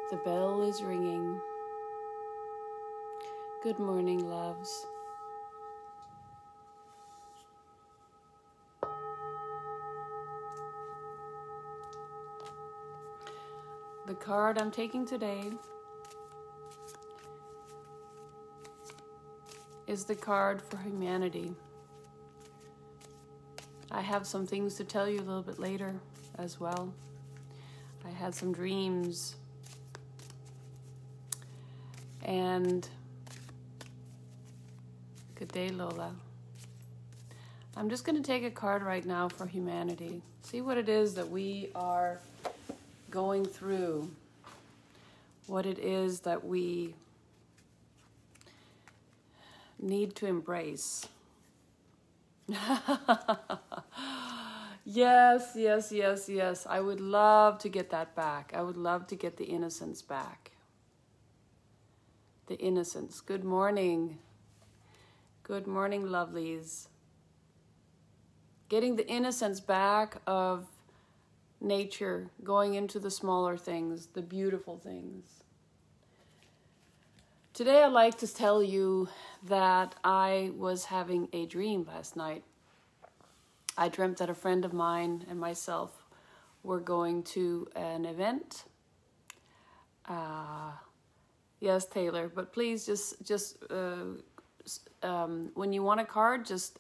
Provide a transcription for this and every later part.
The bell is ringing. Good morning, loves. The card I'm taking today is the card for humanity. I have some things to tell you a little bit later as well. I had some dreams. And good day, Lola. I'm just going to take a card right now for humanity. See what it is that we are going through. What it is that we need to embrace. Yes. I would love to get that back. I would love to get the innocence back. The innocence. Good morning. Good morning, lovelies. Getting the innocence back of nature, going into the smaller things, the beautiful things. Today I'd like to tell you that I was having a dream last night. I dreamt that a friend of mine and myself were going to an event. Yes, Taylor, but please just when you want a card, just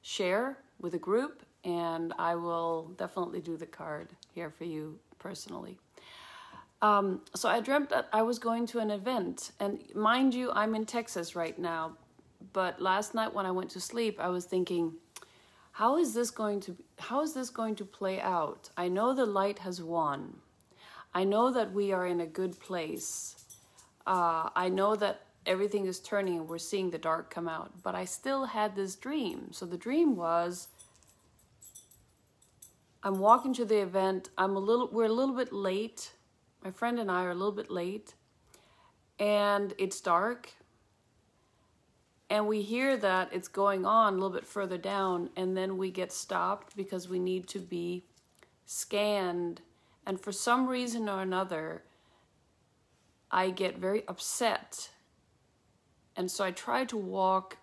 share with a group, and I will definitely do the card here for you personally. So I dreamt that I was going to an event, and mind you, I'm in Texas right now, but last night when I went to sleep, I was thinking, how is this going to play out? I know the light has won. I know that we are in a good place. I know that everything is turning and we're seeing the dark come out, but I still had this dream. So the dream was, I'm walking to the event. We're a little bit late. My friend and I are a little bit late, and it's dark. And we hear that it's going on a little bit further down, and then we get stopped because we need to be scanned. And for some reason or another, I get very upset. And so I try to walk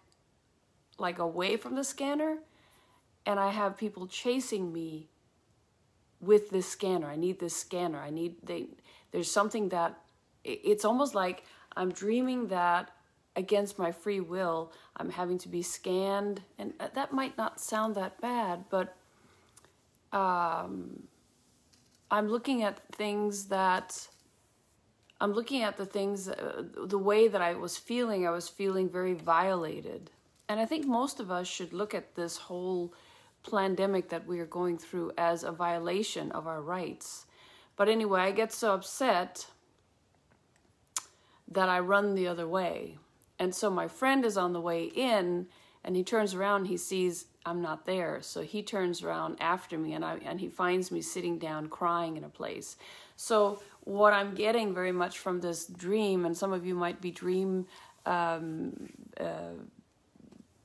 like away from the scanner, and I have people chasing me with this scanner. I need this scanner. There's something that, it's almost like I'm dreaming that against my free will, I'm having to be scanned. And that might not sound that bad, but I'm looking at things that, the way that I was feeling very violated. And I think most of us should look at this whole pandemic that we are going through as a violation of our rights. But anyway, I get so upset that I run the other way. And so my friend is on the way in, and he turns around, he sees I'm not there. So he turns around after me, and he finds me sitting down crying in a place. So what I'm getting very much from this dream, and some of you might be dream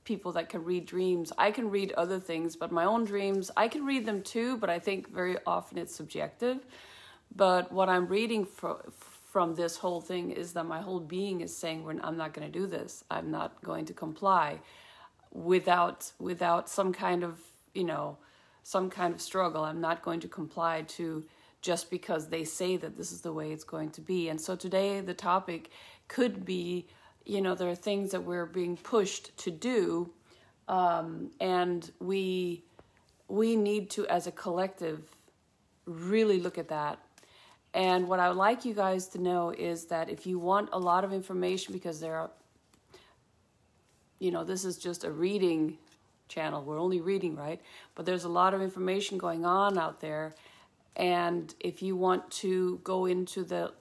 people that can read dreams. I can read other things, but my own dreams, I can read them too, but I think very often it's subjective. But what I'm reading from this whole thing is that my whole being is saying, I'm not going to do this. I'm not going to comply without some kind of, some kind of struggle. I'm not going to comply to just because they say that this is the way it's going to be. And so today the topic could be, there are things that we're being pushed to do, and we need to, as a collective, really look at that. And what I would like you guys to know is that if you want a lot of information, because there are, this is just a reading channel. We're only reading, right? But there's a lot of information going on out there. And if you want to go into the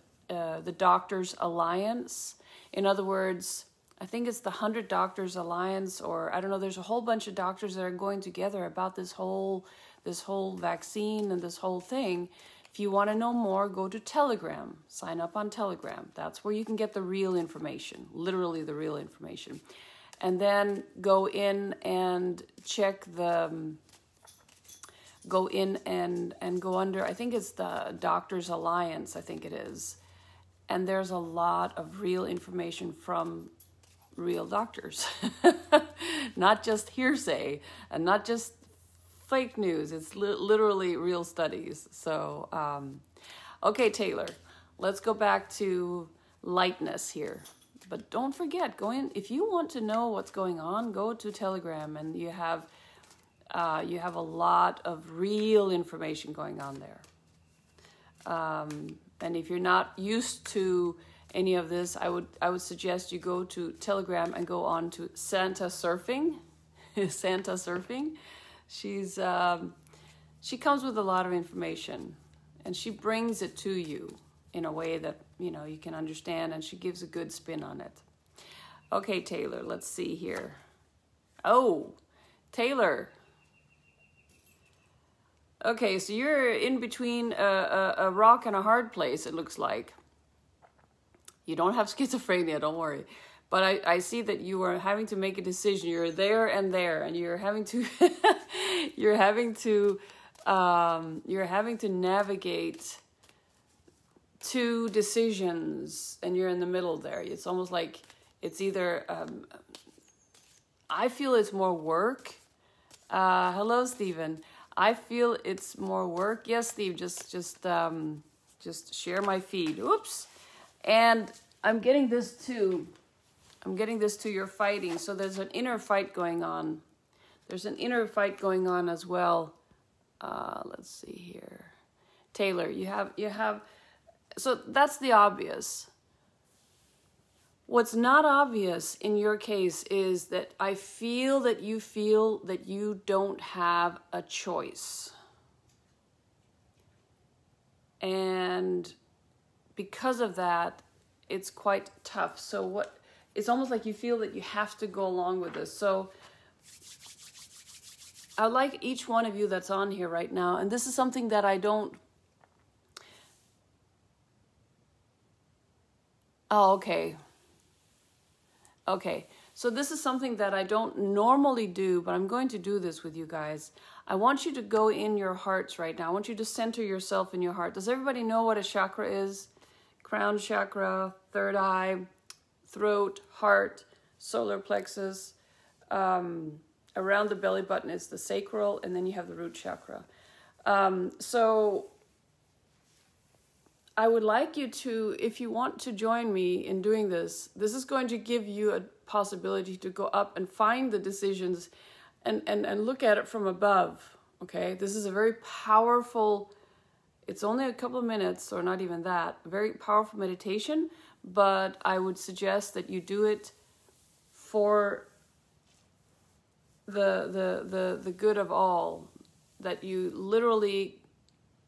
Doctors Alliance, in other words, I think it's the 100 Doctors Alliance, or I don't know, there's a whole bunch of doctors that are going together about this whole vaccine and this whole thing. If you want to know more, go to Telegram. Sign up on Telegram. That's where you can get the real information, literally the real information. And then go in and check go in and go under, I think it's the Doctors Alliance, I think it is. And there's a lot of real information from real doctors, not just hearsay and not just fake news. It's literally real studies. So, okay, Taylor, let's go back to lightness here. But don't forget, go in, if you want to know what's going on, go to Telegram, and you have a lot of real information going on there. And if you're not used to any of this, I would suggest you go to Telegram and go on to Santa Surfing. Santa Surfing. She comes with a lot of information, and she brings it to you in a way that you can understand, and she gives a good spin on it. Okay, Taylor, let's see here. Oh, Taylor. Okay, so you're in between a rock and a hard place, it looks like. You don't have schizophrenia, don't worry. But I see that you are having to make a decision. You're there, and you're having to you're having to navigate two decisions, and you're in the middle there. It's almost like it's either I feel it's more work. Hello, Stephen. I feel it's more work. Yes, Steve, just share my feed. Oops. And I'm getting this too. You're fighting. So there's an inner fight going on. There's an inner fight going on as well. Let's see here. Taylor, you have, so that's the obvious. What's not obvious in your case is that I feel that you don't have a choice. And because of that, it's quite tough. So it's almost like you feel that you have to go along with this. So I'd like each one of you that's on here right now, and this is something that I don't... Oh, okay. Okay, so this is something that I don't normally do, but I'm going to do this with you guys. I want you to go in your hearts right now. I want you to center yourself in your heart. Does everybody know what a chakra is? Crown chakra, third eye, throat, heart, solar plexus. Around the belly button is the sacral, and then you have the root chakra. So I would like you to, if you want to join me in doing this, this is going to give you a possibility to go up and find the decisions and look at it from above, okay? This is a very powerful, it's only a couple of minutes, or not even that, very powerful meditation, but I would suggest that you do it for the good of all, that you literally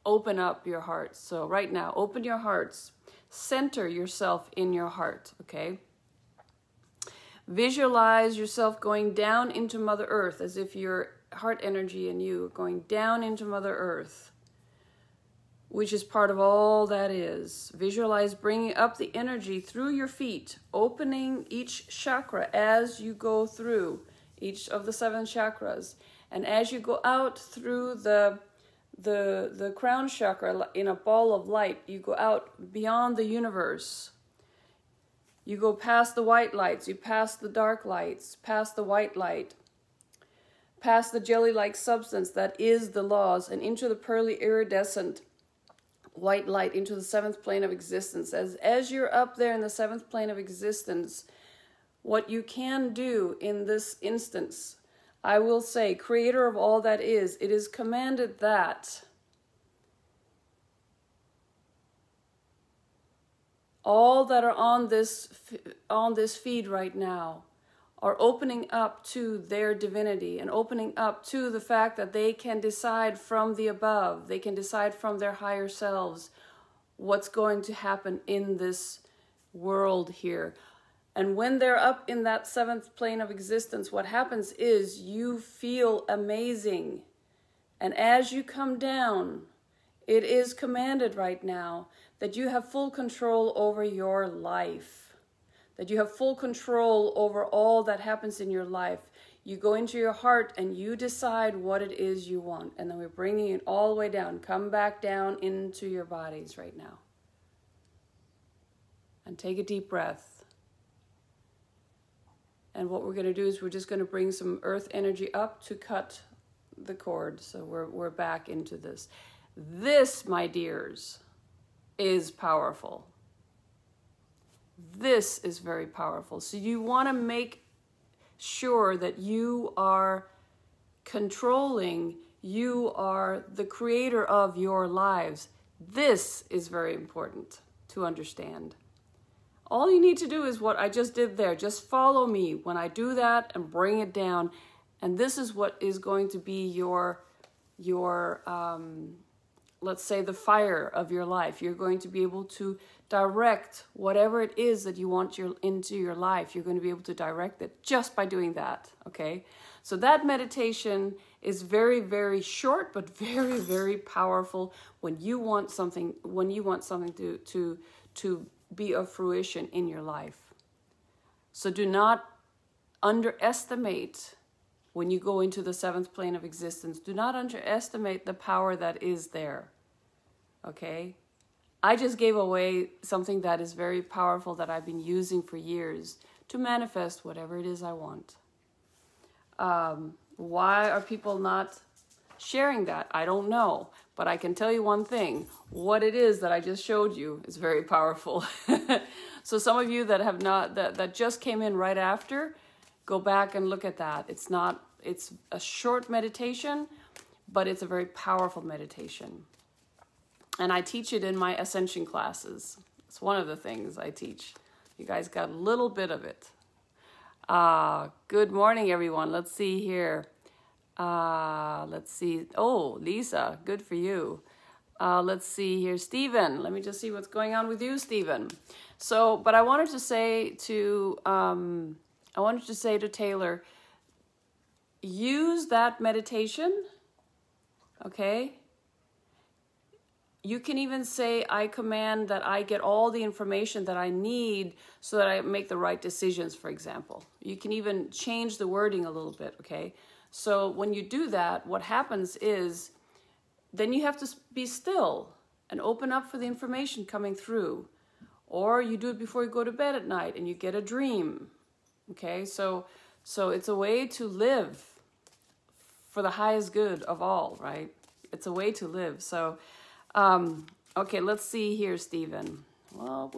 open up your hearts. So right now, open your hearts, center yourself in your heart, okay? Visualize yourself going down into Mother Earth, as if your heart energy and you are going down into Mother Earth, which is part of all that is. Visualize bringing up the energy through your feet, opening each chakra as you go through each of the 7 chakras. And as you go out through the crown chakra in a ball of light, you go out beyond the universe. You go past the white lights, you pass the dark lights, past the white light, past the jelly-like substance that is the laws, and into the pearly iridescent white light, into the 7th plane of existence. As you're up there in the 7th plane of existence, what you can do in this instance, I will say, creator of all that is, it is commanded that all that are on this feed right now are opening up to their divinity and opening up to the fact that they can decide from the above, they can decide from their higher selves what's going to happen in this world here. And when they're up in that 7th plane of existence, what happens is you feel amazing. And as you come down, it is commanded right now that you have full control over your life, that you have full control over all that happens in your life. You go into your heart and you decide what it is you want. And then we're bringing it all the way down. Come back down into your bodies right now. And take a deep breath. And what we're going to do is we're just going to bring some earth energy up to cut the cord. So we're back into this. This, my dears, is powerful. This is very powerful. So you want to make sure that you are controlling, you are the creator of your lives. This is very important to understand. All you need to do is what I just did there. Just follow me when I do that and bring it down. And this is what is going to be your let's say the fire of your life. You're going to be able to direct whatever it is that you want into your life. You're going to be able to direct it just by doing that, okay? So that meditation is very, very short, but very, very powerful when you want something, to be of fruition in your life. So do not underestimate when you go into the seventh plane of existence. Do not underestimate the power that is there, okay? I just gave away something that is very powerful that I've been using for years to manifest whatever it is I want. Why are people not sharing that? I don't know, but I can tell you one thing. What it is that I just showed you is very powerful. So some of you that have not, that just came in right after, go back and look at that. It's a short meditation, but it's a very powerful meditation. And I teach it in my ascension classes. It's one of the things I teach. You guys got a little bit of it. Good morning, everyone. Let's see here. Let's see. Oh, Lisa, good for you. Let's see here. Stephen, let me just see what's going on with you, Stephen. So, but I wanted to say to Taylor, use that meditation, okay? You can even say, I command that I get all the information that I need so that I make the right decisions, for example. You can even change the wording a little bit, okay? So when you do that, what happens is, then you have to be still and open up for the information coming through. Or you do it before you go to bed at night and you get a dream, okay? So it's a way to live for the highest good of all, right? It's a way to live. So, okay, let's see here, Stephen. Well,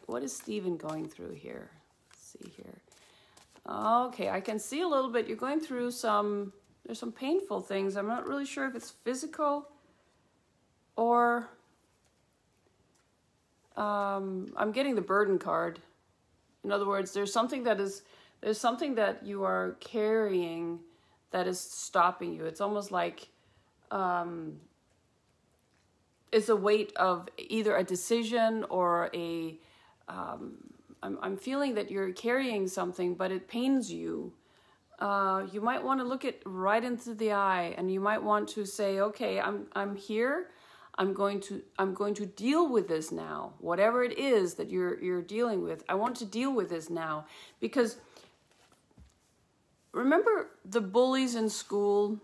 what is Stephen going through here? Let's see here. Okay, I can see a little bit. You're going through there's some painful things. I'm not really sure if it's physical or, I'm getting the burden card. In other words, there's something that you are carrying that is stopping you. It's almost like, it's a weight of either a decision or I'm feeling that you're carrying something, but it pains you. You might want to look it right into the eye, and you might want to say, okay, I'm here. I'm going to deal with this now. Whatever it is that you're dealing with, I want to deal with this now. Because remember the bullies in school?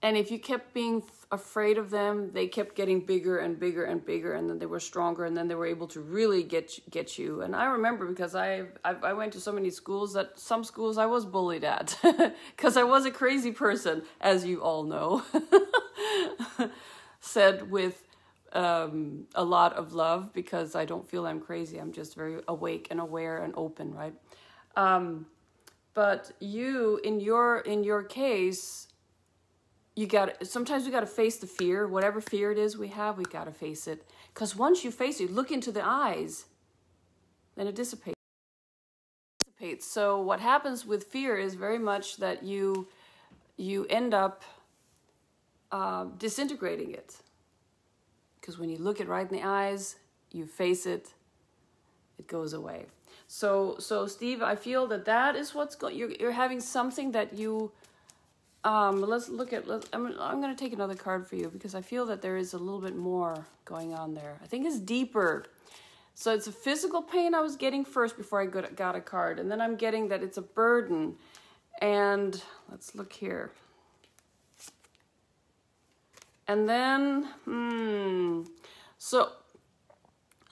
And if you kept being afraid of them, they kept getting bigger and bigger and bigger, and then they were stronger, and then they were able to really get you. And I remember, because I went to so many schools, that some schools I was bullied at because I was a crazy person, as you all know. Said with a lot of love, because I don't feel I'm crazy. I'm just very awake and aware and open, right? But you, in your case, sometimes we got to face the fear. Whatever fear it is we have, we got to face it. Because once you face it, look into the eyes, then it dissipates. So what happens with fear is very much that you end up disintegrating it. Because when you look it right in the eyes, you face it, it goes away. So Steve, I feel that is what's going. You're having something that you. Let's look at. I'm going to take another card for you, because I feel that there is a little bit more going on there. I think it's deeper. So it's a physical pain I was getting first before I got a card, and then I'm getting that it's a burden. And let's look here. And then, so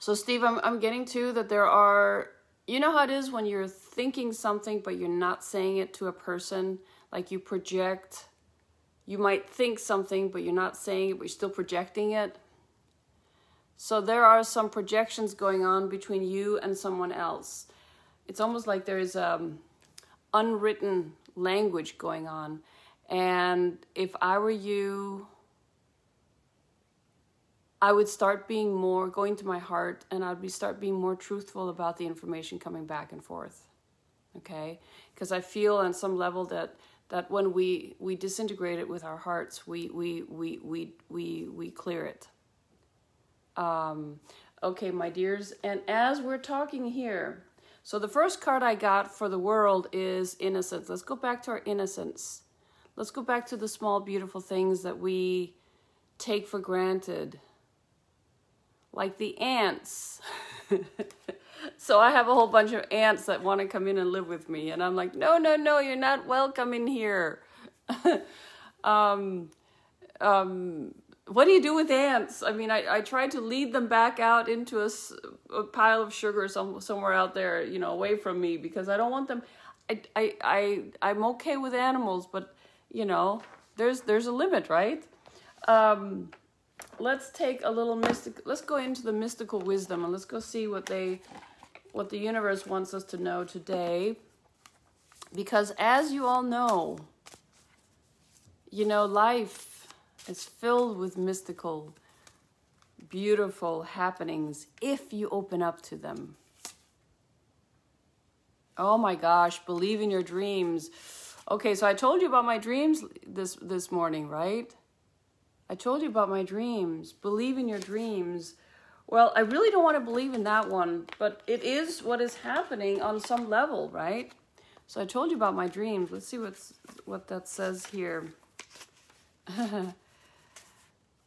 So Steve, I'm getting to that there are, you know how it is when you're thinking something, but you're not saying it to a person, like you project, you might think something, but you're not saying it, but you're still projecting it. So there are some projections going on between you and someone else. It's almost like there's unwritten language going on. And if I were you, I would start being more, going to my heart, and start being more truthful about the information coming back and forth, okay? Because I feel on some level that when we disintegrate it with our hearts, we clear it. Okay, my dears, and as we're talking here, so the first card I got for the world is innocence. Let's go back to our innocence. Let's go back to the small, beautiful things that we take for granted. Like the ants. So I have a whole bunch of ants that want to come in and live with me. And I'm like, no, you're not welcome in here. What do you do with ants? I mean, I tried to lead them back out into a pile of sugar somewhere out there, you know, away from me, because I don't want them. I'm okay with animals, but, you know, there's a limit, right? Let's take a little let's go into the mystical wisdom, and let's go see what the universe wants us to know today. Because as you all know, you know, life is filled with mystical, beautiful happenings if you open up to them. Oh my gosh, believe in your dreams. Okay, so I told you about my dreams this morning, right? I told you about my dreams. Believe in your dreams. Well, I really don't want to believe in that one, but it is what is happening on some level, right? So I told you about my dreams. Let's see what that says here.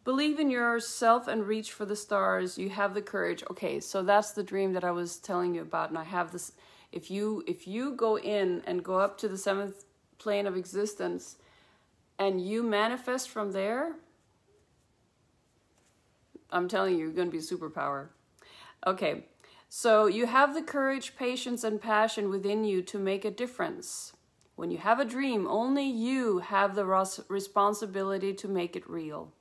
Believe in yourself and reach for the stars. You have the courage. Okay, so that's the dream that I was telling you about, and I have this. If you go in and go up to the 7th plane of existence, and you manifest from there, I'm telling you, you're going to be a superpower. Okay, so you have the courage, patience, and passion within you to make a difference. When you have a dream, only you have the responsibility to make it real.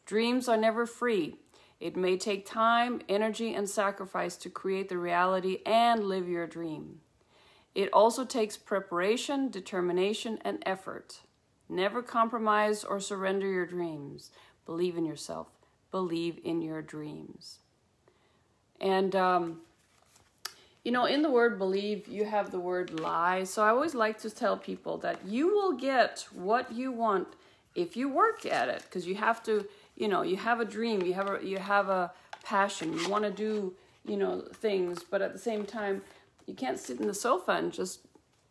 Dreams are never free. It may take time, energy, and sacrifice to create the reality and live your dream. It also takes preparation, determination, and effort. Never compromise or surrender your dreams. Believe in yourself. Believe in your dreams. And, you know, in the word believe, you have the word lie. So I always like to tell people that you will get what you want if you work at it. Because you have to, you know, you have a dream, you have a passion, you want to do, you know, things. But at the same time, you can't sit in the sofa and just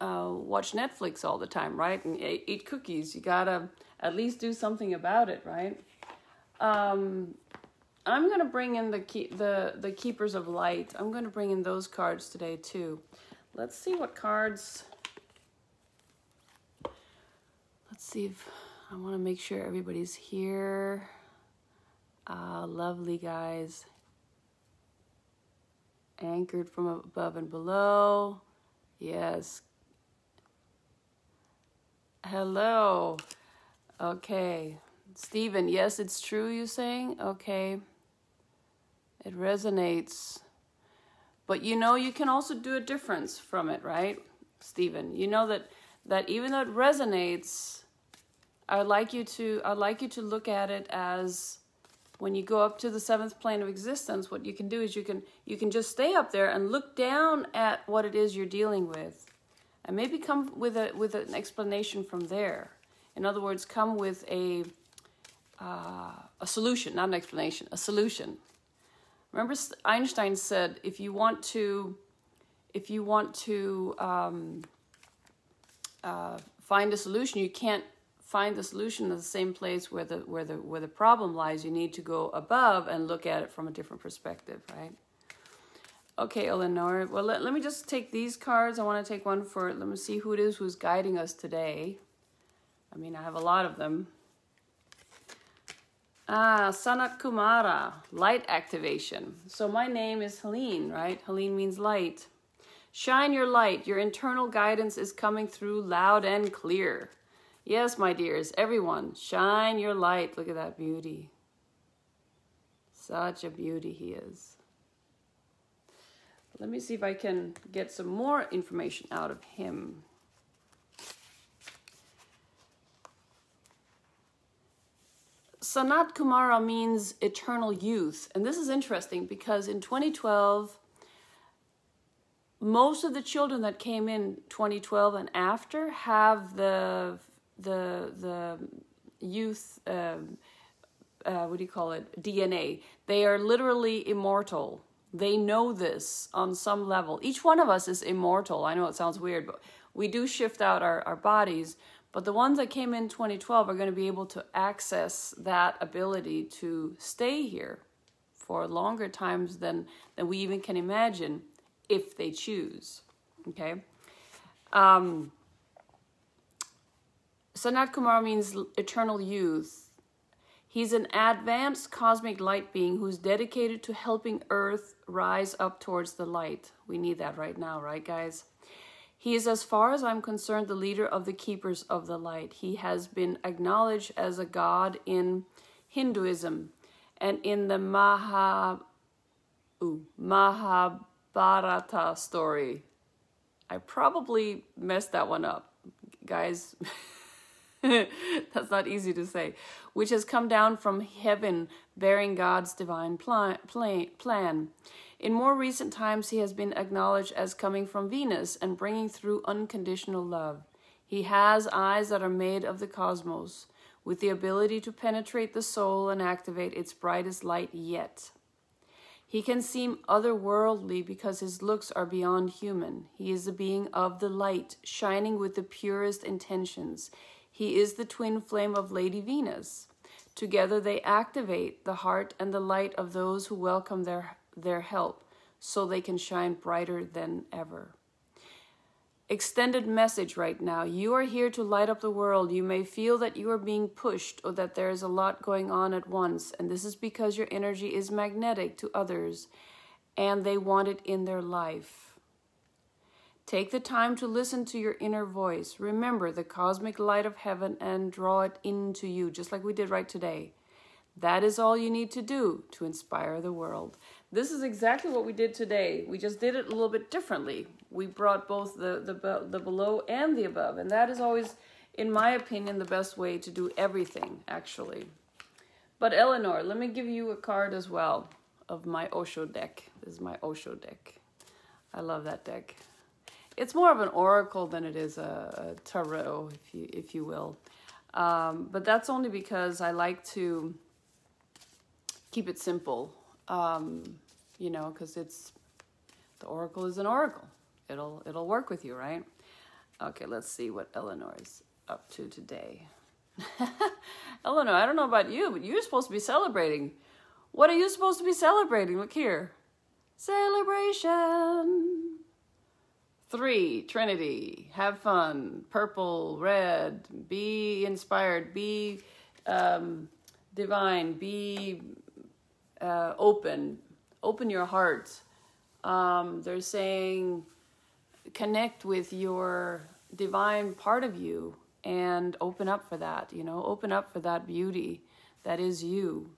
watch Netflix all the time, right? And eat cookies. You got to at least do something about it, right? I'm going to bring in the Keepers of Light. I'm going to bring in those cards today too. Let's see what cards. Let's see if I want to make sure everybody's here. Lovely guys. Anchored from above and below. Yes. Hello. Okay. Stephen, yes, it's true, you're saying? Okay. It resonates. But you know, you can also do a difference from it, right, Stephen? You know that even though it resonates, I'd like you to look at it as when you go up to the 7th plane of existence, what you can do is you can just stay up there and look down at what it is you're dealing with, and maybe come with an explanation from there. In other words, come with a solution, not an explanation, a solution. Remember, Einstein said, if you want to find a solution, you can't find the solution in the same place where the problem lies. You need to go above and look at it from a different perspective, right? Okay, Eleanor. Well, let me just take these cards. I want to take one for, let me see who it is who's guiding us today. I mean, I have a lot of them. Sanat Kumara, light activation. So my name is Helene, right? Helene means light. Shine your light. Your internal guidance is coming through loud and clear. Yes, my dears, everyone, shine your light. Look at that beauty. Such a beauty he is. Let me see if I can get some more information out of him. Sanat Kumara means eternal youth. And this is interesting because in 2012, most of the children that came in 2012 and after have the youth, what do you call it, DNA. They are literally immortal. They know this on some level. Each one of us is immortal. I know it sounds weird, but we do shift out our bodies. But the ones that came in 2012 are going to be able to access that ability to stay here for longer times than we even can imagine if they choose. Okay? Sanat Kumara means eternal youth. He's an advanced cosmic light being who's dedicated to helping Earth rise up towards the light. We need that right now, right, guys? He is, as far as I'm concerned, the leader of the keepers of the light. He has been acknowledged as a god in Hinduism and in the Mahabharata story. I probably messed that one up, guys. That's not easy to say. Which has come down from heaven bearing God's divine plan. In more recent times, he has been acknowledged as coming from Venus and bringing through unconditional love. He has eyes that are made of the cosmos, with the ability to penetrate the soul and activate its brightest light yet. He can seem otherworldly because his looks are beyond human. He is a being of the light, shining with the purest intentions. He is the twin flame of Lady Venus. Together they activate the heart and the light of those who welcome their help, so they can shine brighter than ever. Extended message right now. You are here to light up the world. You may feel that you are being pushed or that there is a lot going on at once, and this is because your energy is magnetic to others and they want it in their life. Take the time to listen to your inner voice. Remember the cosmic light of heaven and draw it into you, just like we did right today. That is all you need to do to inspire the world. This is exactly what we did today. We just did it a little bit differently. We brought both the below and the above. And that is always, in my opinion, the best way to do everything, actually. But Eleanor, let me give you a card as well of my Osho deck. This is my Osho deck. I love that deck. It's more of an oracle than it is a tarot, if you will. But that's only because I like to keep it simple, you know, because the oracle is an oracle. It'll work with you, right? Okay, let's see what Eleanor is up to today. Eleanor, I don't know about you, but you're supposed to be celebrating. What are you supposed to be celebrating? Look here. Celebration. 3, Trinity, have fun, purple, red, be inspired, be divine, be open your heart. They're saying connect with your divine part of you and open up for that, you know, open up for that beauty that is you.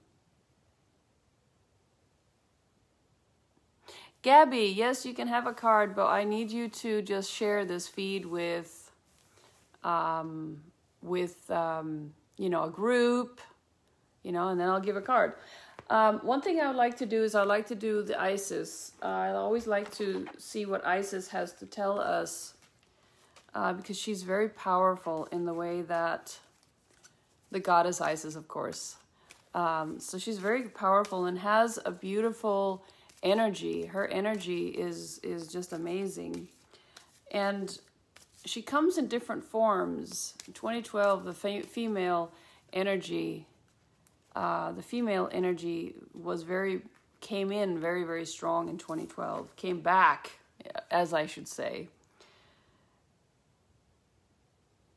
Gabby, yes, you can have a card, but I need you to just share this feed with you know, a group, you know, and then I'll give a card. One thing I would like to do is I like to do the Isis. I always like to see what Isis has to tell us because she's very powerful in the way that the goddess Isis, of course. So she's very powerful and has a beautiful energy. Her energy is just amazing. And she comes in different forms. In 2012, the female energy came in very, very strong in 2012. Came back, as I should say.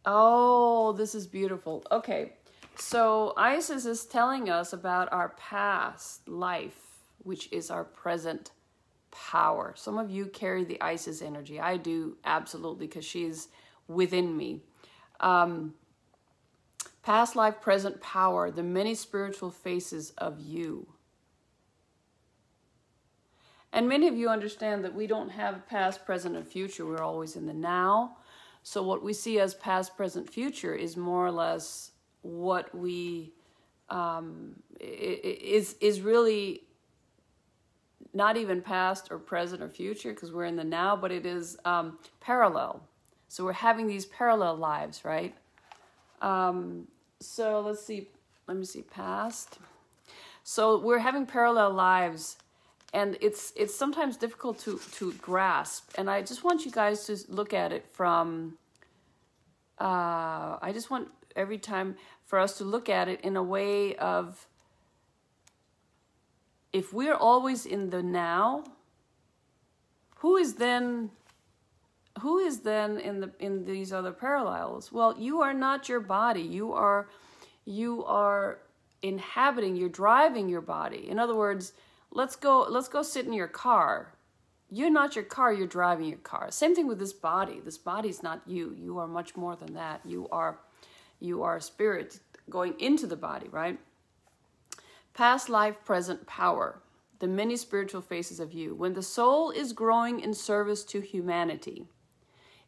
Oh, this is beautiful. Okay, So Isis is telling us about our past life, which is our present power. Some of you carry the Isis energy. I do, absolutely, because she's within me. Past life, present power, the many spiritual faces of you. And many of you understand that we don't have past, present, and future. We're always in the now. So what we see as past, present, future is more or less what we is really not even past or present or future, because we're in the now, but it is parallel. So we're having these parallel lives, right? So let's see, let me see, past. So we're having parallel lives, and it's sometimes difficult to grasp. And I just want you guys to look at it from, I just want every time for us to look at it in a way of, if we're always in the now, who is then in these other parallels? Well, you are not your body. You are inhabiting, you're driving your body. In other words, let's go sit in your car. You're not your car, you're driving your car. Same thing with this body. This body's not you. You are much more than that. You are spirit going into the body, right? Past life, present power, the many spiritual faces of you. When the soul is growing in service to humanity,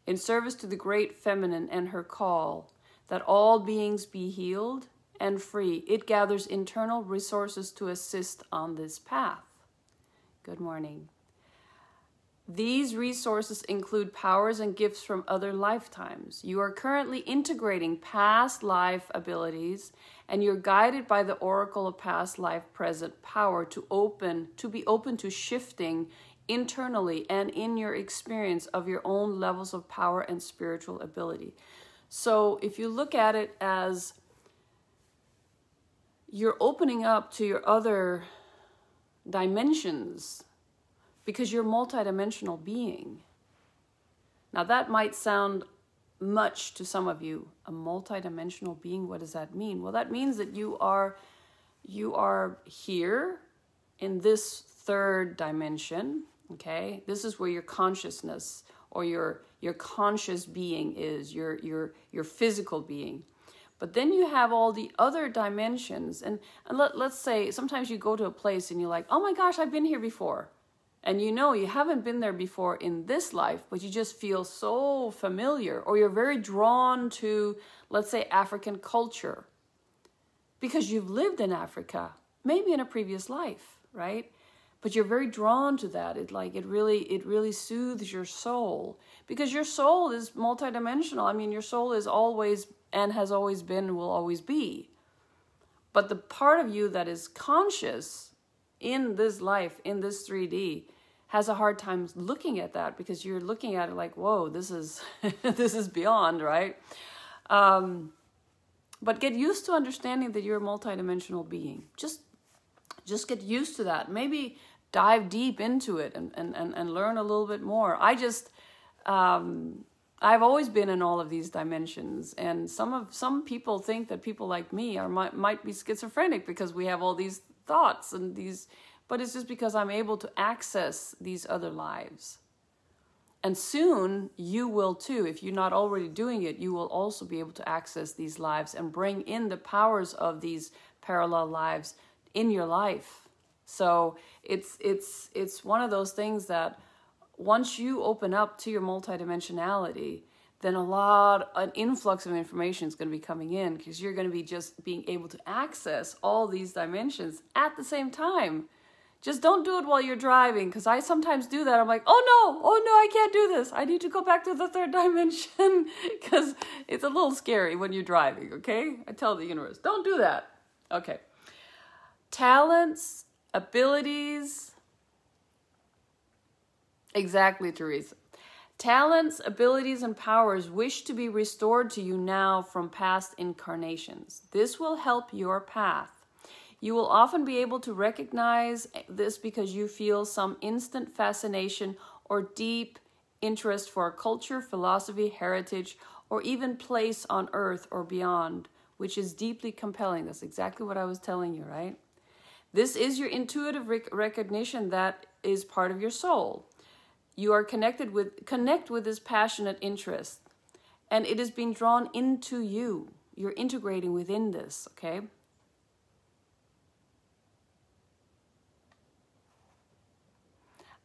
in service to the great feminine and her call that all beings be healed and free, it gathers internal resources to assist on this path. Good morning. These resources include powers and gifts from other lifetimes. You are currently integrating past life abilities, and you're guided by the oracle of past life present power to be open to shifting internally and in your experience of your own levels of power and spiritual ability. So if you look at it as you're opening up to your other dimensions, because you're a multidimensional being. Now that might sound much to some of you. A multidimensional being, what does that mean? Well, that means that you are here in this third dimension, okay? This is where your consciousness or your conscious being is, your physical being. But then you have all the other dimensions. And let's say sometimes you go to a place and you're like, oh my gosh, I've been here before. And you know you haven't been there before in this life, but you just feel so familiar, or you're very drawn to, let's say, African culture because you've lived in Africa, maybe in a previous life, right? But you're very drawn to that. It really soothes your soul, because your soul is multidimensional. I mean, your soul is always and has always been and will always be. But the part of you that is conscious in this life, in this 3D, has a hard time looking at that, because you're looking at it like, whoa, this is this is beyond, right? But get used to understanding that you're a multidimensional being. Just get used to that. Maybe dive deep into it and learn a little bit more. I've always been in all of these dimensions, and some people think that people like me might be schizophrenic because we have all these thoughts and these, but it's just because I'm able to access these other lives. And soon you will too. If you're not already doing it, you will also be able to access these lives and bring in the powers of these parallel lives in your life. So it's one of those things that once you open up to your multidimensionality, then an influx of information is going to be coming in, because you're going to be just being able to access all these dimensions at the same time. Just don't do it while you're driving, because I sometimes do that. I'm like, oh no, I can't do this. I need to go back to the third dimension, because it's a little scary when you're driving, okay? I tell the universe, don't do that. Okay. Talents, abilities. Exactly, Teresa. Talents, abilities, and powers wish to be restored to you now from past incarnations. This will help your path. You will often be able to recognize this because you feel some instant fascination or deep interest for a culture, philosophy, heritage, or even place on earth or beyond, which is deeply compelling. That's exactly what I was telling you, right? This is your intuitive recognition that is part of your soul. You are connect with this passionate interest, and it is being drawn into you. You're integrating within this, okay?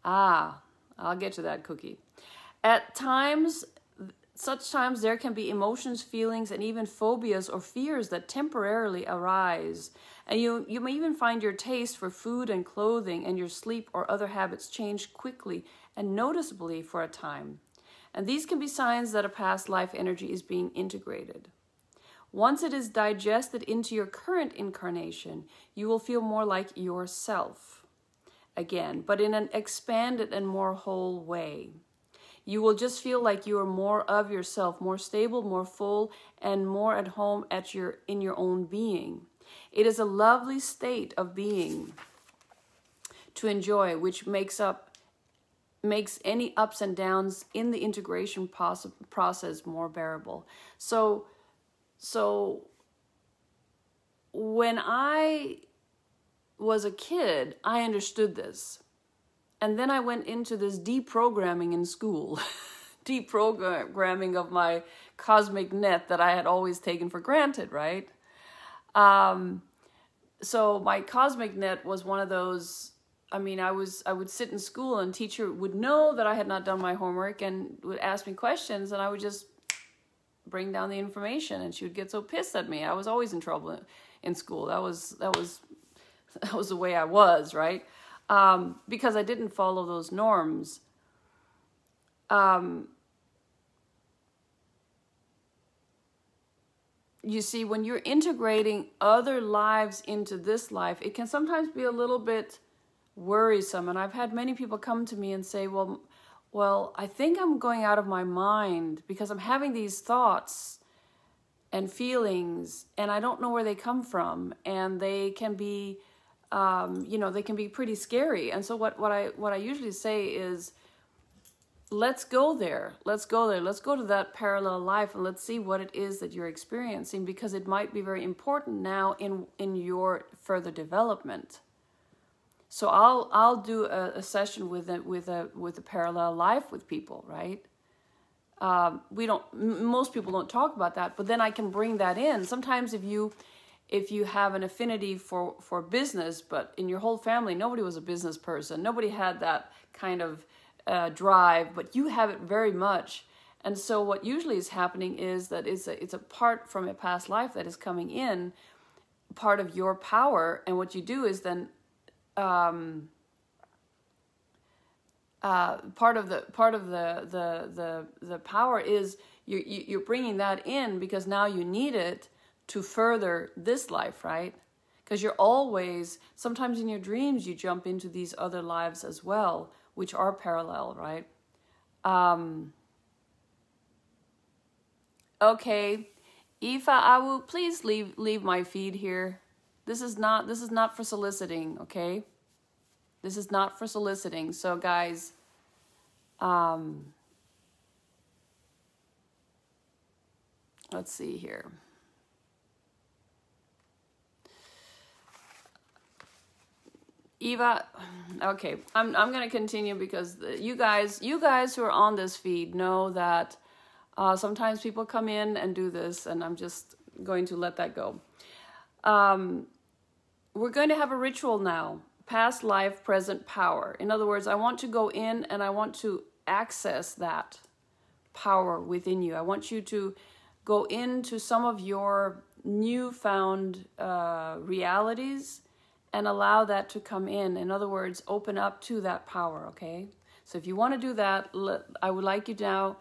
I'll get to that, Cookie. At times, such times there can be emotions, feelings, and even phobias or fears that temporarily arise. And you may even find your taste for food and clothing and your sleep or other habits change quickly and noticeably for a time. And these can be signs that a past life energy is being integrated. Once it is digested into your current incarnation, you will feel more like yourself again, but in an expanded and more whole way. You will just feel like you are more of yourself, more stable, more full, and more at home in your own being. It is a lovely state of being to enjoy, which makes any ups and downs in the integration process more bearable. So when I was a kid, I understood this. And then I went into this deprogramming in school, deprogramming of my cosmic net that I had always taken for granted, right? So my cosmic net was one of those, I mean, I would sit in school and teacher would know that I had not done my homework and would ask me questions, and I would just bring down the information, and she would get so pissed at me. I was always in trouble in school. That was the way I was, right? Because I didn't follow those norms. You see, when you're integrating other lives into this life, it can sometimes be a little bit worrisome. And I've had many people come to me and say, well, I think I'm going out of my mind because I'm having these thoughts and feelings, and I don't know where they come from, and they can be, they can be pretty scary. And so what I usually say is, let's go there. Let's go there. Let's go to that parallel life, and let's see what it is that you're experiencing, because it might be very important now in your further development. So I'll do a session with a parallel life with people, right? Most people don't talk about that, but then I can bring that in. Sometimes if you have an affinity for business, but in your whole family nobody was a business person, nobody had that kind of drive, but you have it very much. And so what usually is happening is that it's a part from a past life that is coming in, part of your power. And what you do is then part of the power is you're bringing that in because now you need it to further this life, right? Because you're always, sometimes in your dreams you jump into these other lives as well, which are parallel, right? Okay, Aoife, Awu, please leave my feed here. This is not for soliciting, okay? This is not for soliciting. So guys, let's see here. Eva, okay, I'm going to continue because you guys who are on this feed know that sometimes people come in and do this, and I'm just going to let that go. We're going to have a ritual now. Past life, present power. In other words, I want to go in and I want to access that power within you. I want you to go into some of your newfound realities and allow that to come in. In other words, open up to that power, okay? So if you want to do that, I would like you now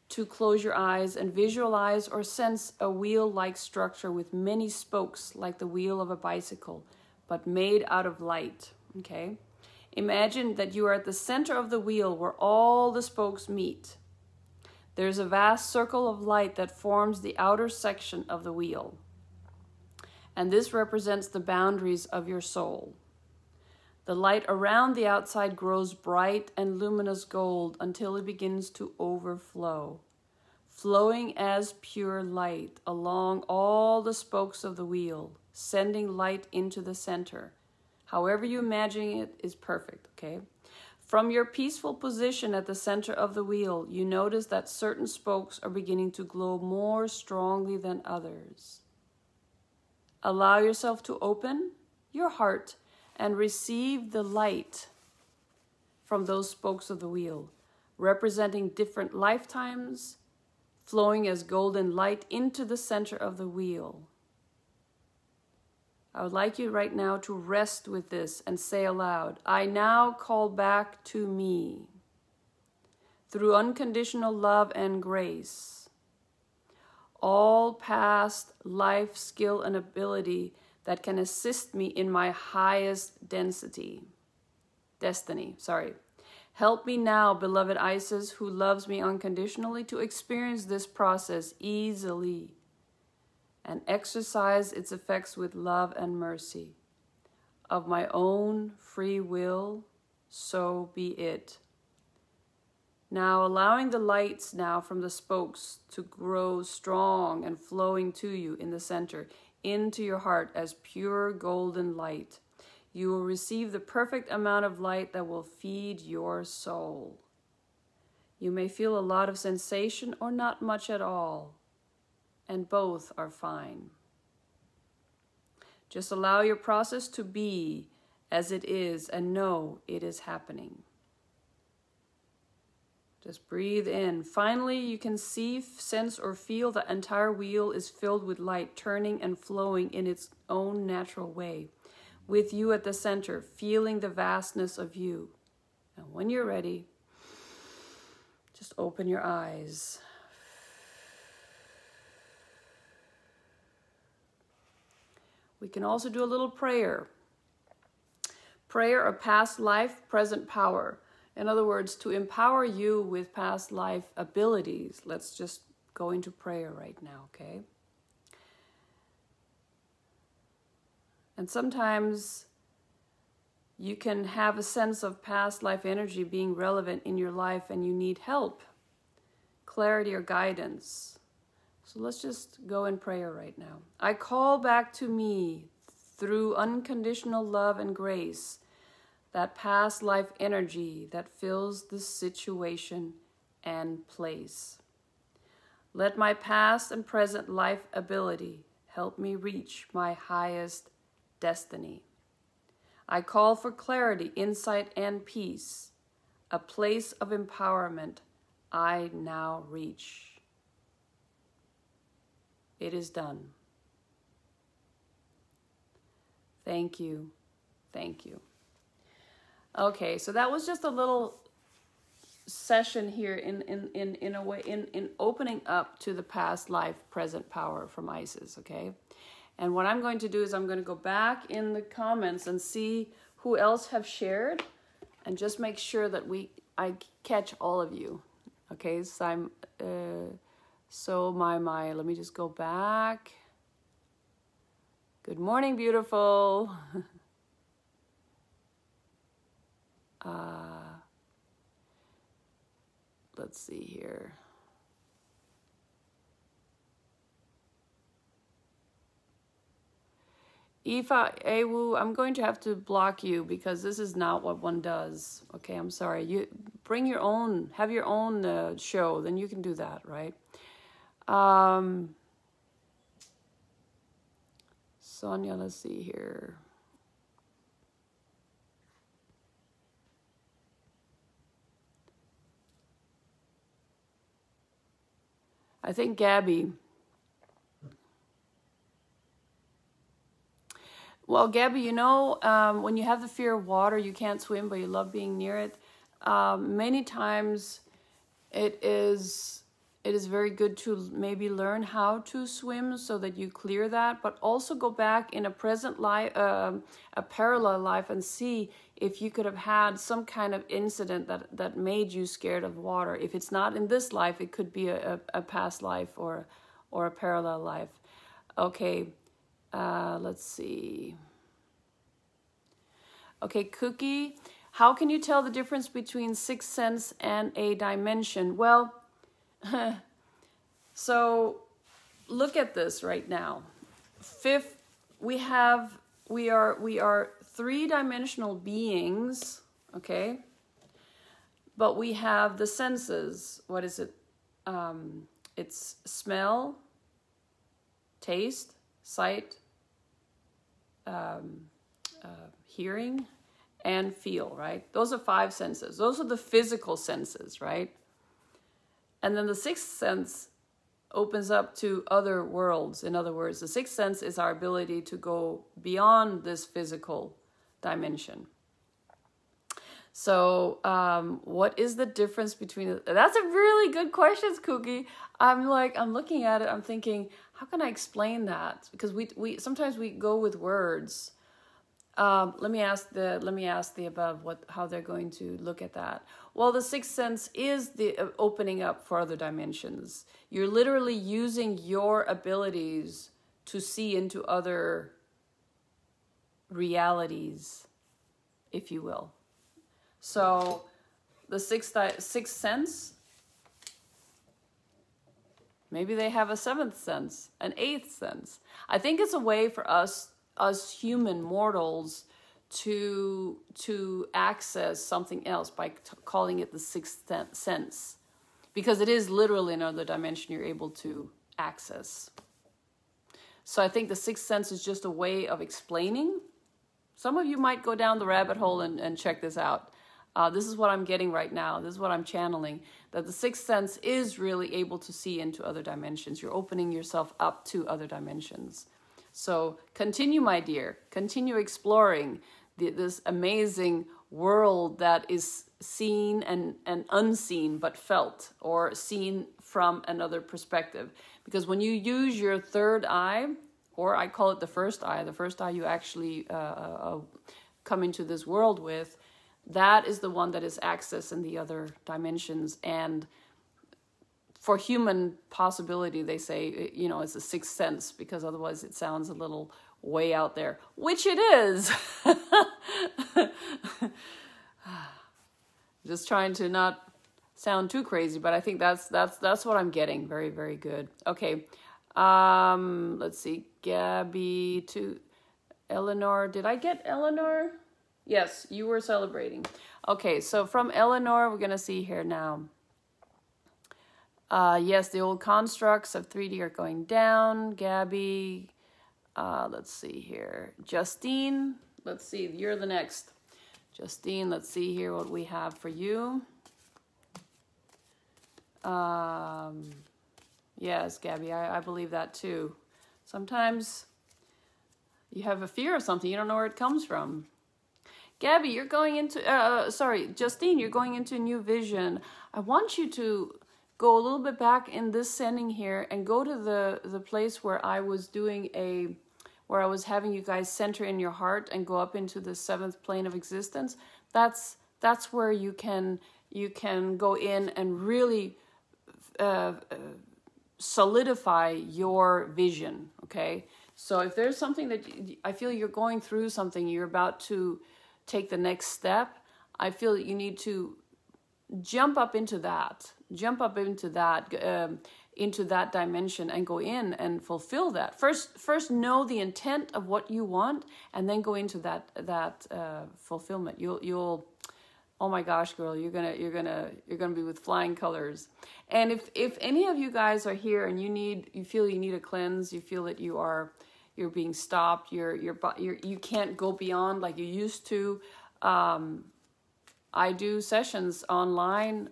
to close your eyes and visualize or sense a wheel-like structure with many spokes like the wheel of a bicycle, but made out of light, okay? Imagine that you are at the center of the wheel where all the spokes meet. There's a vast circle of light that forms the outer section of the wheel. And this represents the boundaries of your soul. The light around the outside grows bright and luminous gold until it begins to overflow, flowing as pure light along all the spokes of the wheel, sending light into the center. However you imagine it is perfect, okay? From your peaceful position at the center of the wheel, you notice that certain spokes are beginning to glow more strongly than others. Allow yourself to open your heart and receive the light from those spokes of the wheel, representing different lifetimes, flowing as golden light into the center of the wheel. I would like you right now to rest with this and say aloud, I now call back to me, through unconditional love and grace, all past life skill and ability that can assist me in my highest destiny. Help me now, beloved Isis, who loves me unconditionally, to experience this process easily and exercise its effects with love and mercy. Of my own free will, so be it. Now allowing the lights now from the spokes to grow strong and flowing to you in the center, into your heart as pure golden light. You will receive the perfect amount of light that will feed your soul. You may feel a lot of sensation or not much at all, and both are fine. Just allow your process to be as it is and know it is happening. Just breathe in. Finally, you can see, sense, or feel the entire wheel is filled with light, turning and flowing in its own natural way, with you at the center, feeling the vastness of you. And when you're ready, just open your eyes. We can also do a little prayer. Prayer of past life, present power. In other words, to empower you with past life abilities. Let's just go into prayer right now, okay? And sometimes you can have a sense of past life energy being relevant in your life and you need help, clarity, or guidance. So let's just go in prayer right now. I call back to me through unconditional love and grace that past life energy that fills the situation and place. Let my past and present life ability help me reach my highest destiny. I call for clarity, insight, and peace, a place of empowerment I now reach. It is done. Thank you. Thank you. Okay, so that was just a little session here in a way, in opening up to the past life, present power from Isis, okay? And what I'm going to do is I'm going to go back in the comments and see who else have shared and just make sure that I catch all of you, okay? So let me just go back. Good morning, beautiful. Let's see here. Aoife, Awu, I'm going to have to block you because this is not what one does. Okay, I'm sorry. You bring your own, have your own show, then you can do that, right? Sonia, let's see here. I think Gabby. Well, Gabby, you know, when you have the fear of water, you can't swim, but you love being near it. Many times it is very good to maybe learn how to swim so that you clear that, but also go back in a present life, a parallel life, and see if you could have had some kind of incident that made you scared of water. If it's not in this life, it could be a past life or a parallel life. Okay, let's see. Okay, Cookie, how can you tell the difference between sixth sense and a dimension? Well, So look at this right now. Fifth, we are three-dimensional beings, okay? But we have the senses. What is it? It's smell, taste, sight, hearing, and feel, right? Those are five senses. Those are the physical senses, right? And then the sixth sense opens up to other worlds. In other words, the sixth sense is our ability to go beyond this physical dimension. So what is the difference between... That's a really good question, Cookie. I'm looking at it, I'm thinking, how can I explain that? Because we sometimes we go with words. Let me ask the above how they're going to look at that. Well, the sixth sense is the opening up for other dimensions. You're literally using your abilities to see into other realities, if you will. So the sixth sense, maybe they have a seventh sense, an eighth sense. I think it's a way for us human mortals to access something else by calling it the sixth sense, because it is literally another dimension you're able to access. So I think the sixth sense is just a way of explaining. Some of you might go down the rabbit hole and check this out. This is what I'm getting right now. This is what I'm channeling, that the sixth sense is really able to see into other dimensions. You're opening yourself up to other dimensions. So continue, my dear, continue exploring this amazing world that is seen and unseen, but felt, or seen from another perspective. Because when you use your third eye, or I call it the first eye you actually come into this world with, that is the one that is accessing the other dimensions. And for human possibility, they say, it's the sixth sense, because otherwise it sounds a little way out there, which it is. Just trying to not sound too crazy, but I think that's what I'm getting. Very, very good. Okay. Let's see. Gabby to Eleanor. Did I get Eleanor? Yes, you were celebrating. Okay, so from Eleanor, we're going to see here now. Yes, the old constructs of 3D are going down. Gabby, let's see here. Justine, let's see, you're the next. Justine, let's see here what we have for you. Yes, Gabby, I believe that too. Sometimes you have a fear of something, you don't know where it comes from. Gabby, you're going into, Justine, you're going into a new vision. I want you to go a little bit back in this sending here and go to the place where I was where I was having you guys center in your heart and go up into the seventh plane of existence. That's where you can go in and really solidify your vision, okay? So if there's something that I feel you're going through something, you're about to take the next step, I feel that you need to jump up into that dimension and go in and fulfill that. First know the intent of what you want, and then go into that fulfillment. You'll oh my gosh, girl, you're gonna be with flying colors. And if any of you guys are here and you feel you need a cleanse, you feel that you're being stopped, you can't go beyond like you used to. I do sessions online.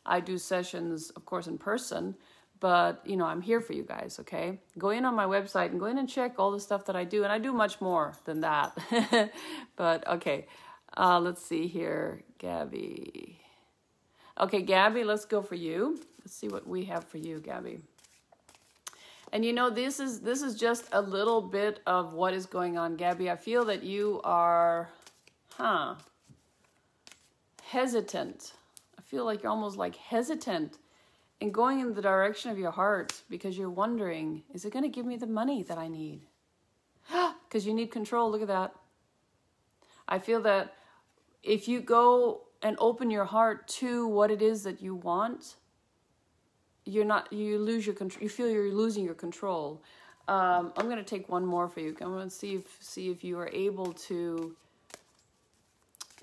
I do sessions, of course, in person, but I'm here for you guys. Okay, go in on my website and go in and check all the stuff that I do, and I do much more than that. But okay, let's see here, Gabby. Okay, Gabby, let's go for you. Let's see what we have for you, Gabby. And this is just a little bit of what is going on, Gabby. I feel that you are, hesitant. I feel like you're almost like hesitant in going in the direction of your heart, because you're wondering, is it going to give me the money that I need? Because you need control. Look at that. I feel that if you go and open your heart to what it is that you want, you lose your control. You feel you're losing your control. I'm going to take one more for you. I'm going to see if you are able to,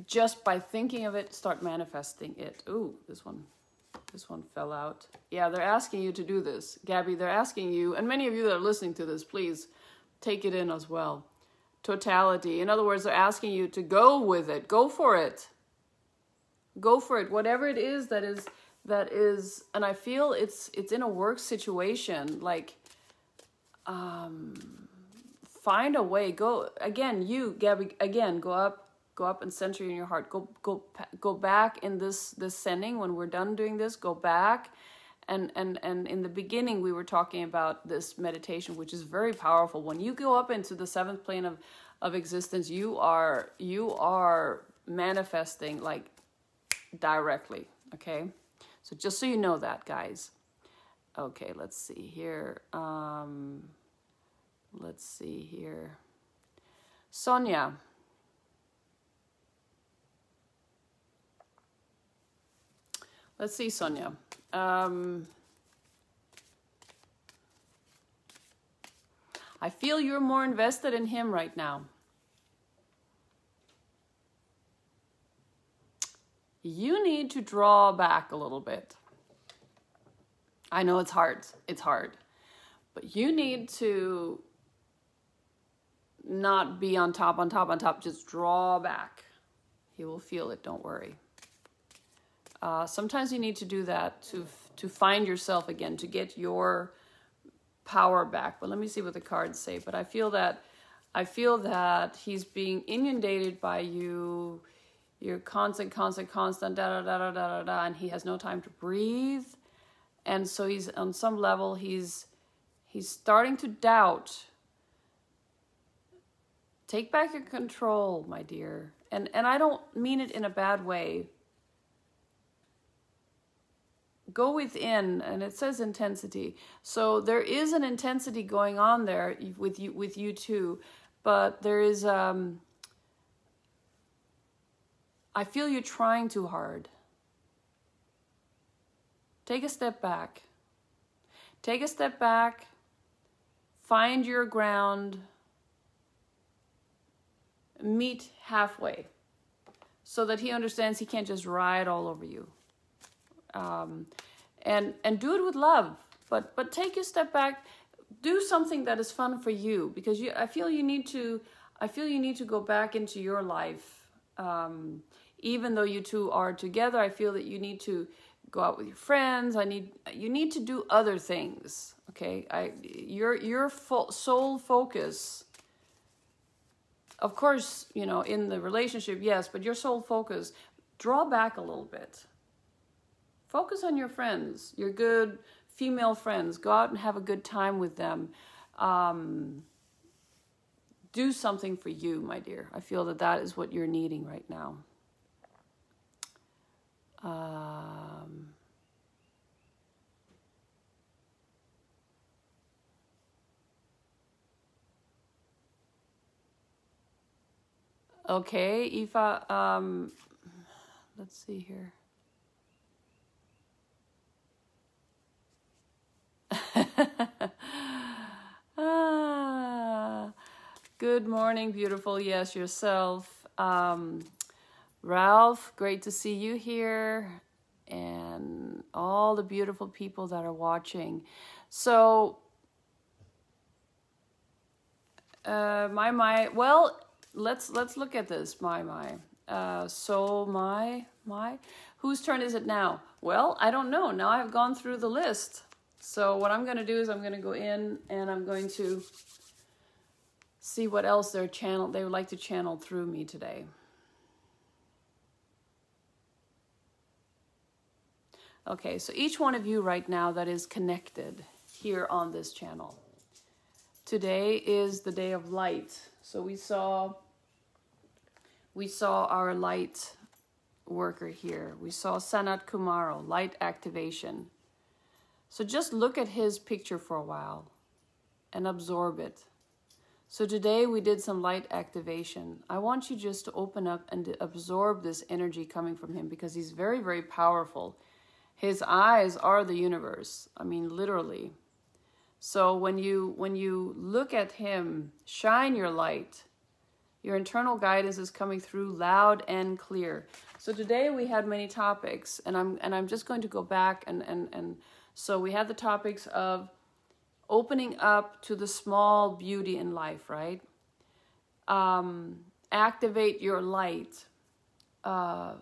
just by thinking of it, start manifesting it. Ooh, this one fell out. Yeah, they're asking you to do this. Gabby, they're asking you, and many of you that are listening to this, please take it in as well. Totality. In other words, they're asking you to go with it. Go for it. Go for it. Whatever it is that is, and I feel it's in a work situation, like, find a way. Go again, you, Gabby, again, go up and center in your heart. Go back in this sending. When we're done doing this, go back. And in the beginning, we were talking about this meditation, which is very powerful. When you go up into the 7th plane of existence, you are manifesting, like, directly. Okay, so just so you know that, guys. Okay, let's see here. Sonia. Let's see, Sonia. I feel you're more invested in him right now. You need to draw back a little bit. I know it's hard. It's hard. But you need to not be on top. Just draw back. He will feel it. Don't worry. Sometimes you need to do that to find yourself again, to get your power back. But let me see what the cards say. But I feel that he's being inundated by you. You're constant, and he has no time to breathe. And so he's, on some level, he's starting to doubt. Take back your control, my dear. And I don't mean it in a bad way. Go within, and it says intensity. So there is an intensity going on there with you too. But there is, I feel you're trying too hard. Take a step back. Take a step back. Find your ground. Meet halfway. So that he understands he can't just ride all over you. And do it with love. But take a step back. Do something that is fun for you. Because I feel you need to go back into your life. Even though you two are together, I feel that you need to go out with your friends. You need to do other things. Okay, your sole focus. Of course, in the relationship, yes, but your sole focus. Draw back a little bit. Focus on your friends, your good female friends. Go out and have a good time with them. Do something for you, my dear. I feel that is what you're needing right now. Okay, Aoife, let's see here. Good morning, beautiful. Yes, yourself. Ralph, great to see you here. And all the beautiful people that are watching. So, well, let's look at this, whose turn is it now? Well, I don't know. Now I've gone through the list. So what I'm going to do is I'm going to go in and I'm going to see what else they would like to channel through me today. Okay, so each one of you right now that is connected here on this channel. Today is the day of light. So we saw our light worker here. We saw Sanat Kumaro, light activation. So just look at his picture for a while and absorb it. So today we did some light activation. I want you just to open up and to absorb this energy coming from him because he's very, very powerful. His eyes are the universe. I mean, literally. So when you look at him, shine your light. Your internal guidance is coming through loud and clear. So today we had many topics, and I'm just going to go back and so we had the topics of opening up to the small beauty in life, right? Activate your light.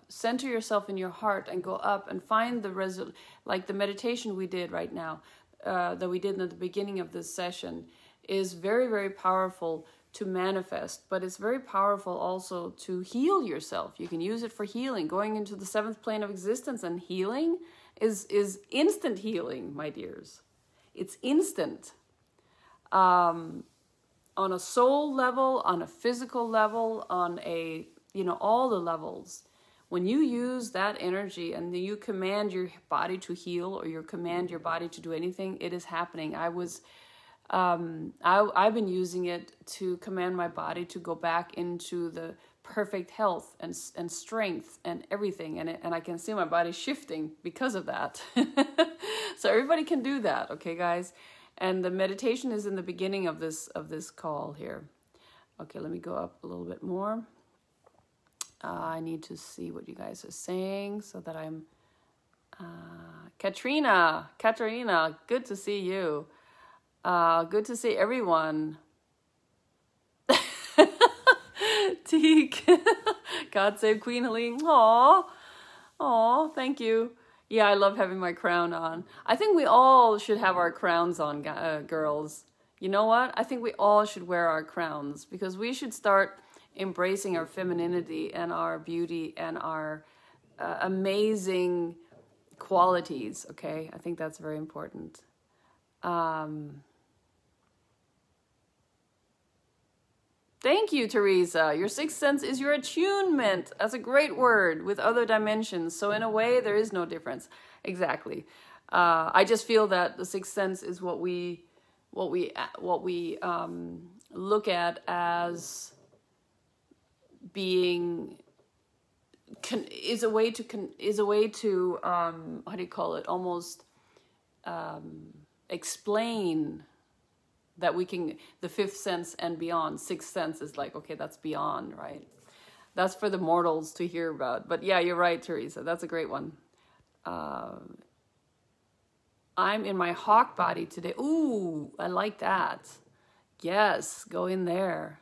Center yourself in your heart and go up and find the like the meditation we did right now, that we did at the beginning of this session, is very, very powerful to manifest, but it's very powerful also to heal yourself. You can use it for healing. Going into the 7th plane of existence and healing is instant healing, my dears. It's instant. On a soul level, on a physical level, on a, all the levels. When you use that energy and you command your body to heal, or you command your body to do anything, it is happening. I've been using it to command my body to go back into the perfect health and strength and everything, and I can see my body shifting because of that. So everybody can do that, okay, guys? And the meditation is in the beginning of this call here. Okay, let me go up a little bit more. I need to see what you guys are saying so that I'm... Katrina, good to see you. Good to see everyone. Teak. God save Queen Helene. Aw, thank you. Yeah, I love having my crown on. I think we all should have our crowns on, girls. You know what? I think we all should wear our crowns, because we should start embracing our femininity and our beauty and our amazing qualities, okay? I think that's very important. Thank you, Teresa. Your sixth sense is your attunement. That's a great word, with other dimensions. So in a way, there is no difference. Exactly. I just feel that the sixth sense is what we look at as being is a way to how do you call it? Almost explain that we can, the fifth sense and beyond. Sixth sense is like, okay, that's beyond, right? That's for the mortals to hear about. But yeah, you're right, Teresa. That's a great one. I'm in my hawk body today. Ooh, I like that. Yes, go in there.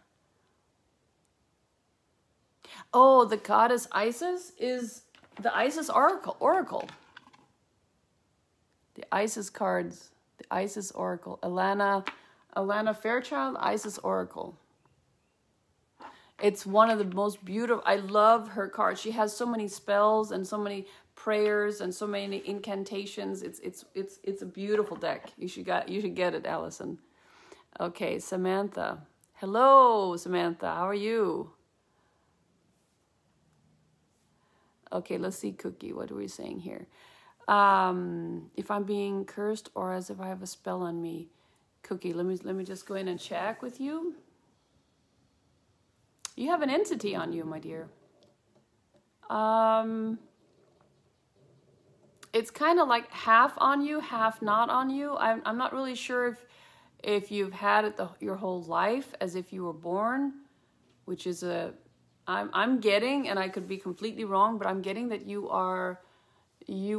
Oh, the goddess Isis is the Isis Oracle. The Isis cards, the Isis Oracle. Alana Fairchild, Isis Oracle. It's one of the most beautiful. I love her cards. She has so many spells and so many prayers and so many incantations. It's a beautiful deck. You should get it, Allison. Okay, Samantha. Hello, Samantha. How are you? Okay, let's see, Cookie. What are we saying here? If I'm being cursed or as if I have a spell on me. Cookie, let me just go in and check with you. You have an entity on you, my dear. It's kind of like half on you, half not on you. I'm not really sure if you've had it your whole life, as if you were born, which is I'm getting, and I could be completely wrong, but I'm getting that you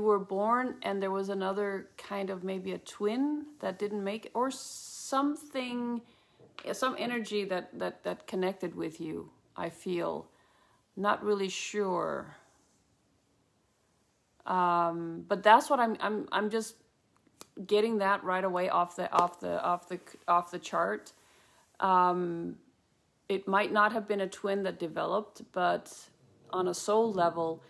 were born and there was another kind of maybe a twin that didn't make it, or something, some energy that connected with you, I feel. Not really sure. But that's what I'm just getting that right away off the chart. It might not have been a twin that developed, but on a soul level,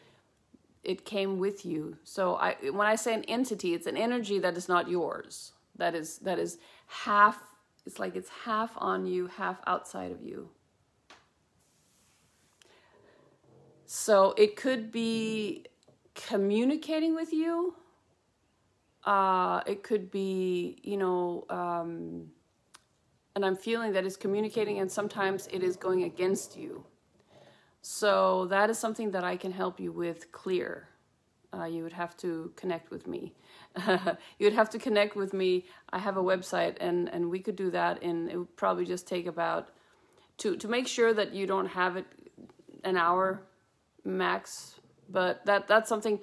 it came with you. So when I say an entity, it's an energy that is not yours. That is half. It's like it's half on you, half outside of you. So it could be communicating with you. It could be, and I'm feeling that it's communicating, and sometimes it is going against you. So that is something that I can help you with clear. You would have to connect with me. You would have to connect with me. I have a website, and we could do that. And it would probably just take about to make sure that you don't have it an hour max. But that's something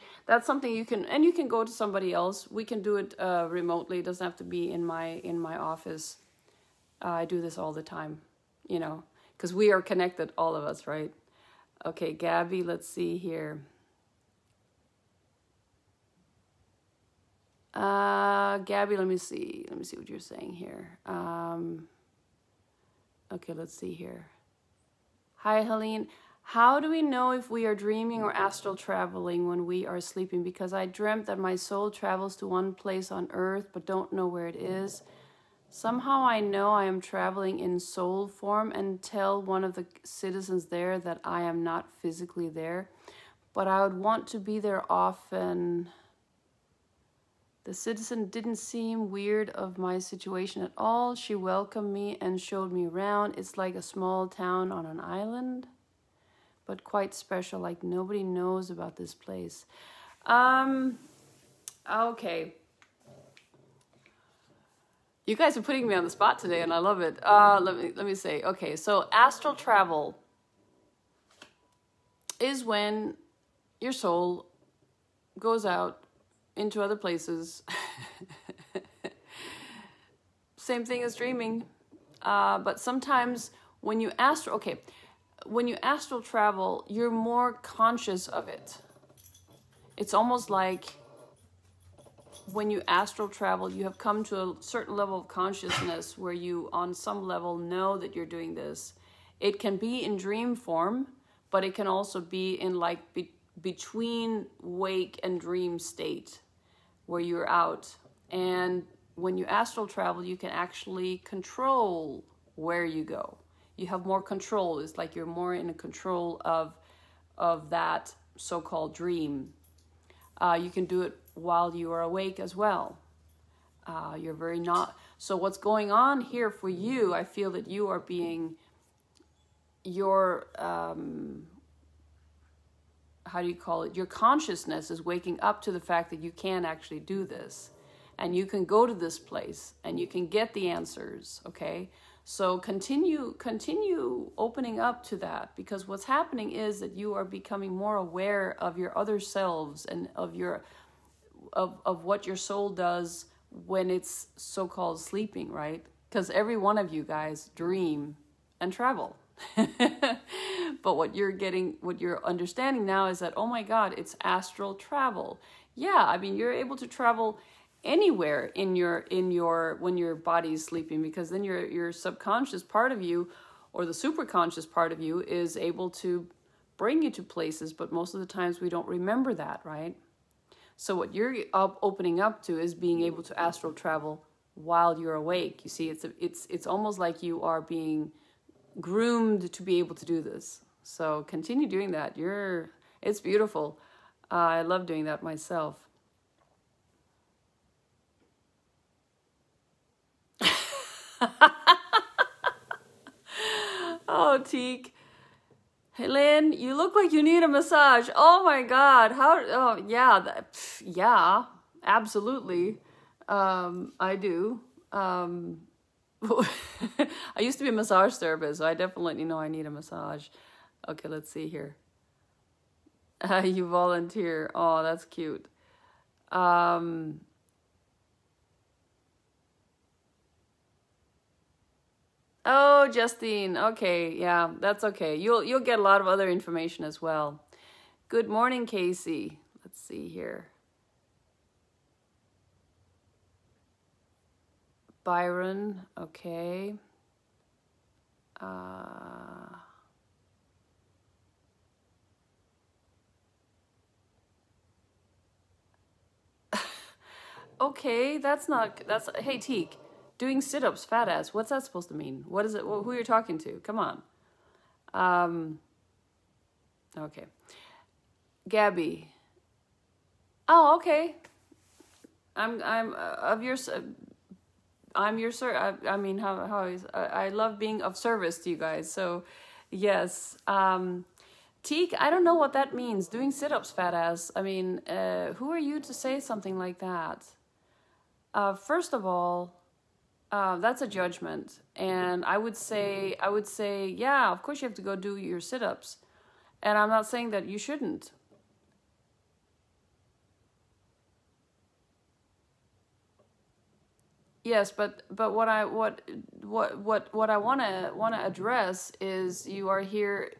you can go to somebody else. We can do it remotely. It doesn't have to be in my office. I do this all the time, because we are connected, all of us, right? Okay, Gabby, let's see here. Gabby, let me see what you're saying here. Okay, let's see here. Hi, Helene. How do we know if we are dreaming or astral traveling when we are sleeping? Because I dreamt that my soul travels to one place on earth, but don't know where it is. Somehow I know I am traveling in soul form and tell one of the citizens there that I am not physically there, but I would want to be there often. The citizen didn't seem weird of my situation at all. She welcomed me and showed me around. It's like a small town on an island, but quite special, like nobody knows about this place. Okay. You guys are putting me on the spot today, and I love it. Let me say, okay, so astral travel is when your soul goes out into other places. Same thing as dreaming. But sometimes when you astral travel, you're more conscious of it. It's almost like when you astral travel, you have come to a certain level of consciousness where you, on some level, know that you're doing this. It can be in dream form, but it can also be in like between wake and dream state where you're out. And when you astral travel, you can actually control where you go. You have more control. It's like you're more in control of that so-called dream. You can do it while you are awake as well. You're very not. So what's going on here for you, I feel that you are being your, how do you call it? Your consciousness is waking up to the fact that you can actually do this. And you can go to this place and you can get the answers, okay? So continue opening up to that, because what's happening is that you are becoming more aware of your other selves and of what your soul does when it's so-called sleeping, right? Because every one of you guys dream and travel. But what you're understanding now is that, oh my God, it's astral travel. Yeah, I mean, you're able to travel anywhere in your when your body is sleeping, because then your subconscious part of you or the superconscious part of you is able to bring you to places, but most of the times we don't remember that, right? So what you're opening up to is being able to astral travel while you're awake. You see, it's almost like you are being groomed to be able to do this. So continue doing that. It's beautiful. I love doing that myself. Oh, Teak. Helen, you look like you need a massage. Oh my God. Oh, yeah. Yeah, absolutely. I do. I used to be a massage therapist, so I definitely know I need a massage. Okay, let's see here. You volunteer. Oh, that's cute. Oh, Justine. Okay, yeah, that's okay. You'll get a lot of other information as well. Good morning, Casey. Let's see here. Byron. Okay. Okay, hey, Teak. Doing sit-ups, fat ass. What's that supposed to mean? What is it? Who are you talking to? Come on. Okay. Gabby. Oh, okay. I'm your sir. I mean, how is I love being of service to you guys. So, yes. Teak, I don't know what that means. Doing sit-ups, fat ass. I mean, who are you to say something like that? First of all, that's a judgment. And I would say, yeah, of course you have to go do your sit-ups. And I'm not saying that you shouldn't. Yes, but what I wanna address is you are here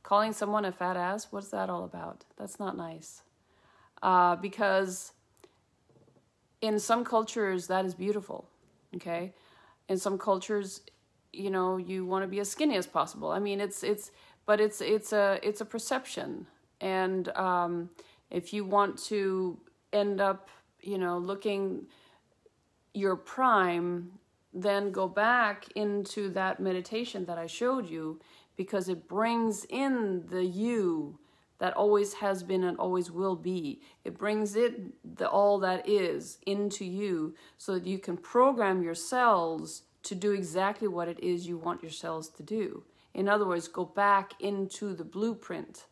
calling someone a fat ass. What's that all about? That's not nice. Because in some cultures that is beautiful. Okay, in some cultures, you know, you want to be as skinny as possible. I mean, it's a perception, and if you want to end up, you know, looking your prime, then go back into that meditation that I showed you, because it brings in the you that always has been and always will be. It brings all that is into you, so that you can program your cells to do exactly what it is you want your cells to do. In other words, go back into the blueprint.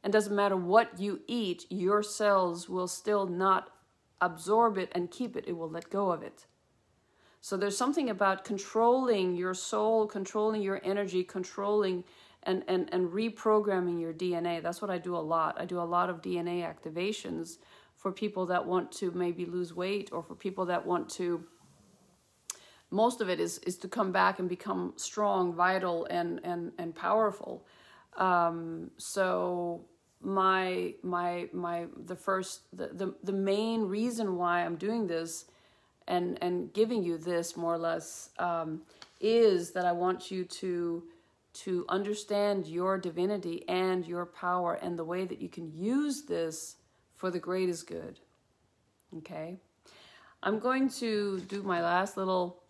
And doesn't matter what you eat, your cells will still not absorb it and keep it. It will let go of it. So there's something about controlling your soul, controlling your energy, controlling and reprogramming your DNA. That's what I do a lot. I do a lot of DNA activations for people that want to maybe lose weight, or for people that want to, most of it is to come back and become strong, vital, and powerful. So the main reason why I'm doing this and giving you this, more or less, is that I want you to understand your divinity and your power, and the way that you can use this for the greatest good. Okay? I'm going to do my last little,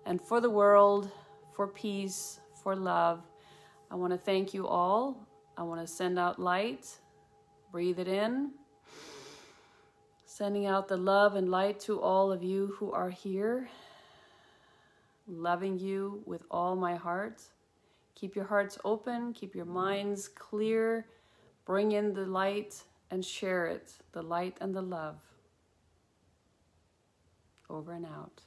and for the world, for peace, for love, I want to thank you all. I want to send out light. Breathe it in. Sending out the love and light to all of you who are here. Loving you with all my heart. Keep your hearts open. Keep your minds clear. Bring in the light and share it. The light and the love. Over and out.